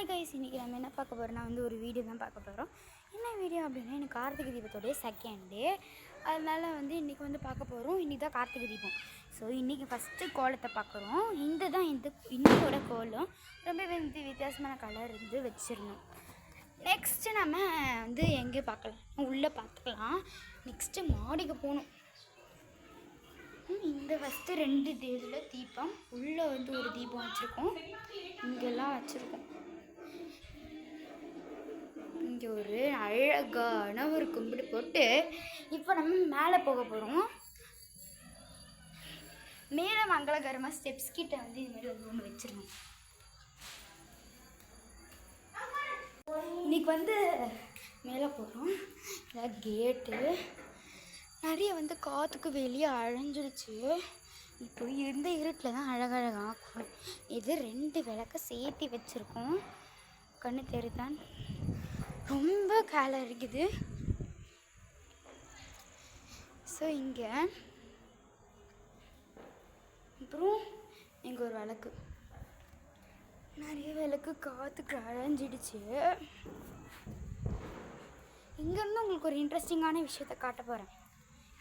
Guys இன்றைக்கி நம்ம என்ன பார்க்க போகிறோம்னா ஒரு வீடியோ தான் பார்க்க போகிறோம். என்ன வீடியோ அப்படின்னா எனக்கு கார்த்திகை தீபத்தோடைய செகண்ட் டே. அதனால் இன்றைக்கி பார்க்க போகிறோம். இன்றைக்கி தான் கார்த்திகை தீபம். ஸோ இன்றைக்கி ஃபஸ்ட்டு கோலத்தை பார்க்குறோம். இன்னையோட கோலம் ரொம்ப வித்தியாசமான கலர் வச்சிடணும். நெக்ஸ்ட்டு நம்ம எங்கே பார்க்கலாம், உள்ளே பார்த்துக்கலாம். நெக்ஸ்ட்டு மாடிக்கு போகணும். இந்த ஃபஸ்ட்டு 2 இதில் தீபம் உள்ளே ஒரு தீபம் வச்சுருக்கோம். இங்கெல்லாம் வச்சுருக்கோம். இங்கே ஒரு அழகான ஒரு கும்பிடு போட்டு இப்போ நம்ம மேலே போக போகிறோம். மேலே மங்களகரமாக ஸ்டெப்ஸ் கிட்ட இது மாதிரி ஒன்று வச்சிடணும். இன்னைக்கு மேலே போகிறோம். கேட்டு நிறைய காற்றுக்கு வெளியே அழைஞ்சிடுச்சு. இப்போ இருந்த இருட்டில் தான் அழகழகாக இது 2 விளக்க சேர்த்தி வச்சுருக்கோம். கண்ணு தெரிதான், ரொம்ப காலை இருக்குது. ஸோ இங்கே அப்புறம் இங்கே ஒரு விளக்கு, நிறைய விளக்கு காற்றுக்கு அழைஞ்சிடுச்சு. இங்கேருந்து உங்களுக்கு ஒரு இன்ட்ரெஸ்டிங்கான விஷயத்தை காட்ட போகிறேன்.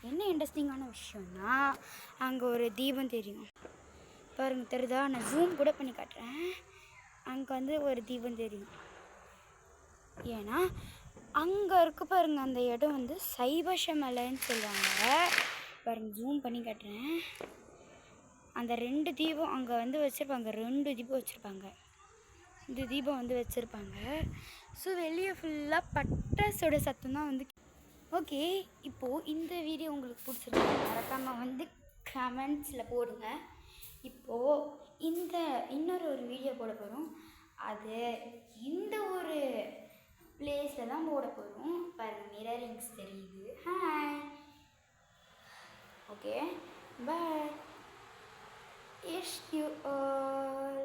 என்ன இன்ட்ரெஸ்டிங்கான விஷயம்னா, அங்கே ஒரு தீபம் தெரியும் பாருங்கள், தெரியுதா? நான் ஜூம் கூட பண்ணி காட்டுறேன். அங்கே ஒரு தீபம் தெரியும். ஏன்னா அங்கே இருக்கு பாருங்கள், அந்த இடம் சைவசமலைன்னு சொல்லுவாங்க. பாருங்கள், ஜூம் பண்ணி காட்டுறேன். அந்த 2 தீபம் அங்கே வச்சுருப்பாங்க. 2 தீபம் வச்சுருப்பாங்க. இந்த தீபம் வச்சுருப்பாங்க. ஸோ வெளியே ஃபுல்லாக பட்டாசோட சத்தம் தான் ஓகே. இப்போது இந்த வீடியோ உங்களுக்கு பிடிச்சிருக்கு, மறக்காமல் கமெண்ட்ஸில் போடுங்க. இப்போது இன்னொரு வீடியோ போட போகிறோம். அது இந்த ஒரு பிளேஸில் தான் போட போகிறோம். பாருங்கள், மிரரிங்ஸ் தெரியுது. Hi, okay, bye. Yes, you are.